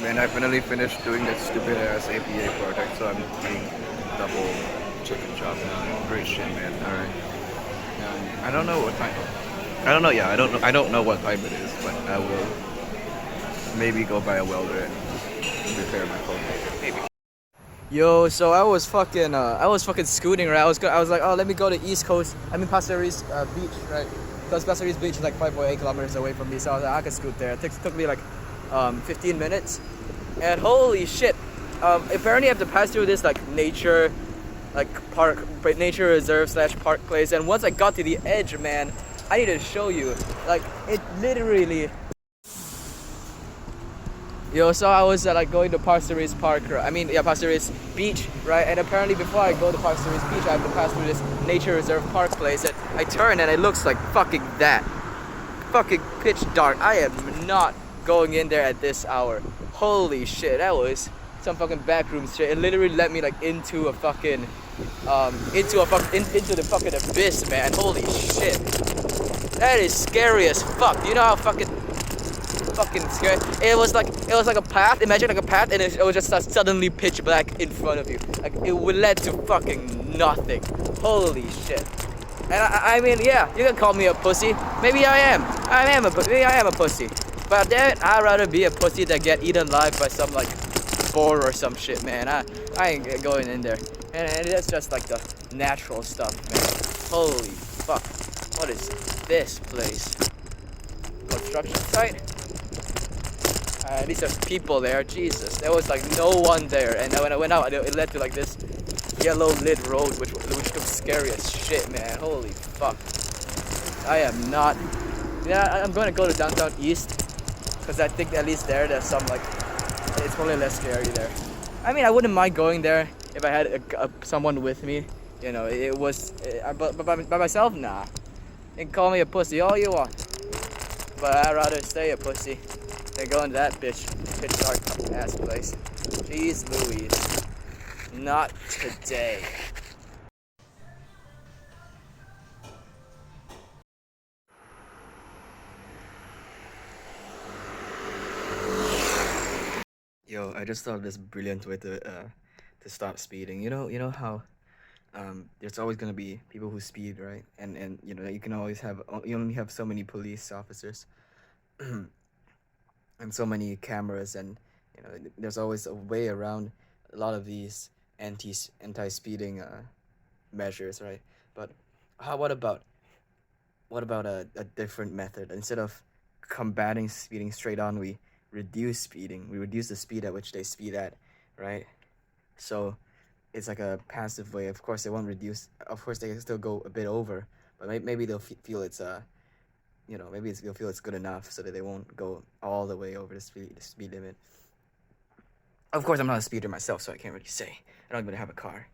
Man, I finally finished doing that stupid ass APA project, so I'm eating double chicken chop now. Great shit, man. All right. I don't know what time. I don't know. Yeah, I don't know. I don't know what time it is, but I will maybe go buy a welder and repair my phone. Maybe. Yo, so I was fucking scooting, right? I was like, oh, let me go to East Coast. I mean, Pasir Ris Beach, right? Because Pasir Ris Beach is like 5.8 kilometers away from me, so I was like, I could scoot there. It took me like 15 minutes, and holy shit! Apparently, I have to pass through this like park, nature reserve slash park place. And once I got to the edge, man, I need to show you. Like, it literally. Yo, so I was like going to Pasir Ris Park, Pasir Ris Beach, right? And apparently before I go to Pasir Ris Beach, I have to pass through this nature reserve park place. And I turn and it looks like fucking that. Fucking pitch dark. I am not going in there at this hour. Holy shit, that was some fucking backroom shit. It literally let me like into a fucking, into the fucking abyss, man. Holy shit. That is scary as fuck. You know how fucking scary. It was like a path. Imagine like a path, and it was just suddenly pitch black in front of you. Like it would lead to fucking nothing. Holy shit. And I mean, yeah, you can call me a pussy. Maybe I am. Maybe I am a pussy. But damn it, I'd rather be a pussy than get eaten alive by some like boar or some shit, man. I ain't going in there. And that's just like the natural stuff, man. Holy fuck. What is this place? Construction site? At least there's people there. Jesus, there was like no one there, and when I went out, it led to like this yellow lit road, which looked scary as shit, man. Holy fuck! I am not. Yeah, I'm going to go to downtown East, because I think at least there's some like it's probably less scary there. I mean, I wouldn't mind going there if I had someone with me. You know, it was, but by myself, nah. You can call me a pussy all you want, but I'd rather stay a pussy. They go into that pitch dark ass place. Jeez Louise. Not today. Yo, I just thought of this brilliant way to stop speeding. You know how there's always gonna be people who speed, right? And you know you can always have you only have so many police officers. And so many cameras, and you know there's always a way around a lot of these anti-speeding measures, right? But how what about a different method? Instead of combating speeding straight on, we reduce speeding. We reduce the speed at which they speed at, right? So it's like a passive way. Of course they won't reduce, of course they can still go a bit over, but maybe they'll feel it's maybe they'll feel it's good enough so that they won't go all the way over the speed limit. Of course, I'm not a speeder myself, so I can't really say. I don't even have a car.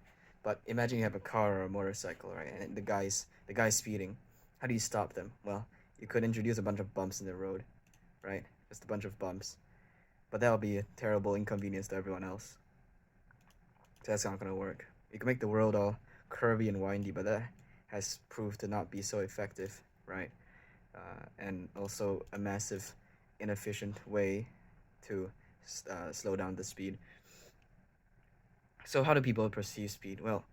But imagine you have a car or a motorcycle, right? And the guy's speeding. How do you stop them? Well, you could introduce a bunch of bumps in the road, right? Just a bunch of bumps. But that would be a terrible inconvenience to everyone else. So that's not gonna work. You can make the world all curvy and windy, but that has proved to not be so effective, right? And also a massive inefficient way to slow down the speed. So how do people perceive speed? Well,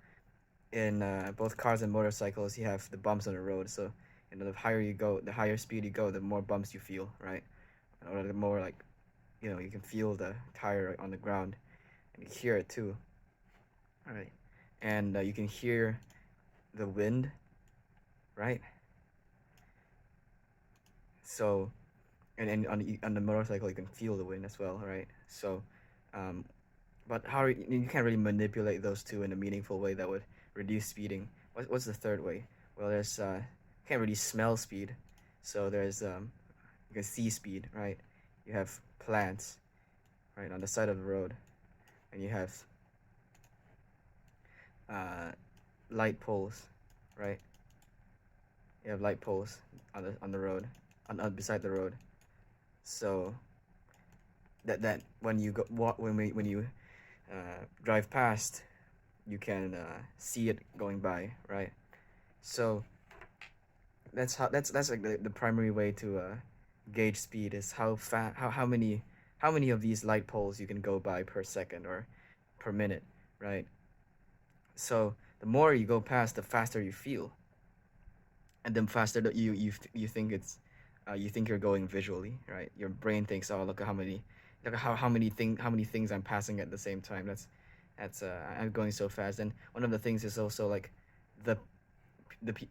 in both cars and motorcycles, you have the bumps on the road. So you know, the higher you go, the higher speed you go, the more bumps you feel, right? Or the more like, you know, you can feel the tire on the ground, and you hear it too, right? And you can hear the wind, right? So, and on the motorcycle, you can feel the wind as well, right? So, um, but you can't really manipulate those two in a meaningful way that would reduce speeding. What's the third way? Well, there's can't really smell speed, so there's you can see speed, right? You have plants, right, on the side of the road, and you have uh, light poles, right? You have light poles on the road, beside the road. So that when you go when you drive past, you can see it going by, right? So that's like the primary way to gauge speed is how how many of these light poles you can go by per second or per minute, right? So the more you go past, the faster you feel, and then faster that you think it's you think you're going visually, right? Your brain thinks, oh, look at how many things I'm passing at the same time. I'm going so fast. And one of the things is also like the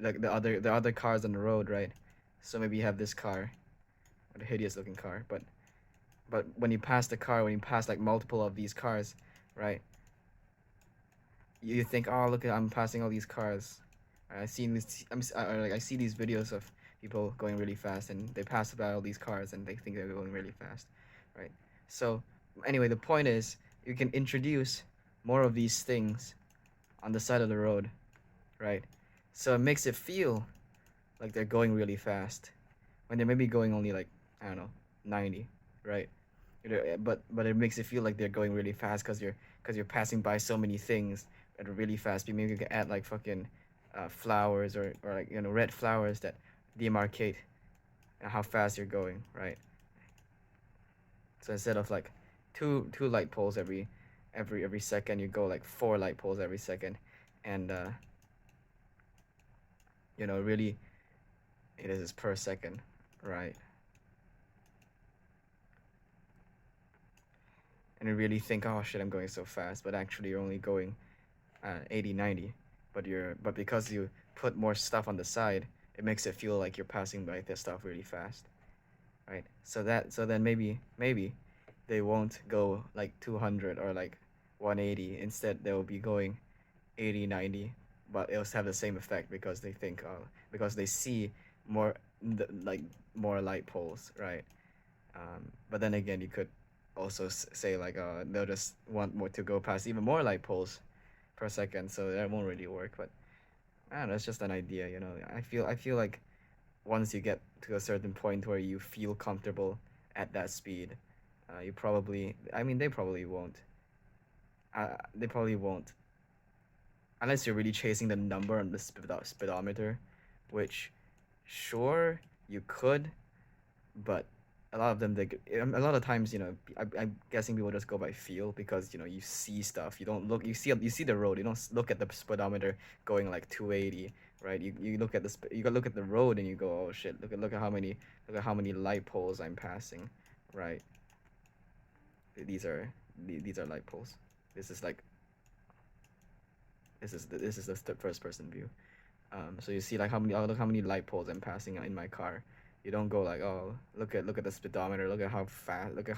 like the other cars on the road, right? So maybe you have this car, a hideous looking car, but when you pass the car, when you pass like multiple of these cars, right? You think, oh, look at I'm passing all these cars. I see this. I see these videos of people going really fast, and they pass by all these cars, and they think they're going really fast, right? So anyway, the point is you can introduce more of these things on the side of the road, right? So it makes it feel like they're going really fast when they may be going only like, I don't know, 90, right? But it makes it feel like they're going really fast because you're passing by so many things at a really fast speed. Maybe you can add like fucking flowers or like red flowers that demarcate how fast you're going, right? So instead of like two light poles every second, you go like four light poles every second, and really it is per second, right? And you really think, oh shit, I'm going so fast, but actually you're only going 80, 90. But because you put more stuff on the side, it makes it feel like you're passing by this stuff really fast, right? So then maybe they won't go like 200 or like 180. Instead, they'll be going 80, 90, but it'll have the same effect because they think, because they see more like more light poles, right? But then again, you could also say like they'll just want more to go past even more light poles per second, so that won't really work. But I don't know, it's just an idea, you know. I feel like once you get to a certain point where you feel comfortable at that speed, you probably, I mean, they probably won't, unless you're really chasing the number on the speedometer, which, sure, you could, but a lot of them a lot of times, I'm guessing people just go by feel because you see stuff. You don't look. You see the road. You don't look at the speedometer going like 280, right? You look at you gotta look at the road and you go, oh shit, look at how many light poles I'm passing, right? These are these are light poles. This is like this is the first person view. So you see like look how many light poles I'm passing in my car. You don't go like, oh, look at the speedometer. Look at how fast. Look at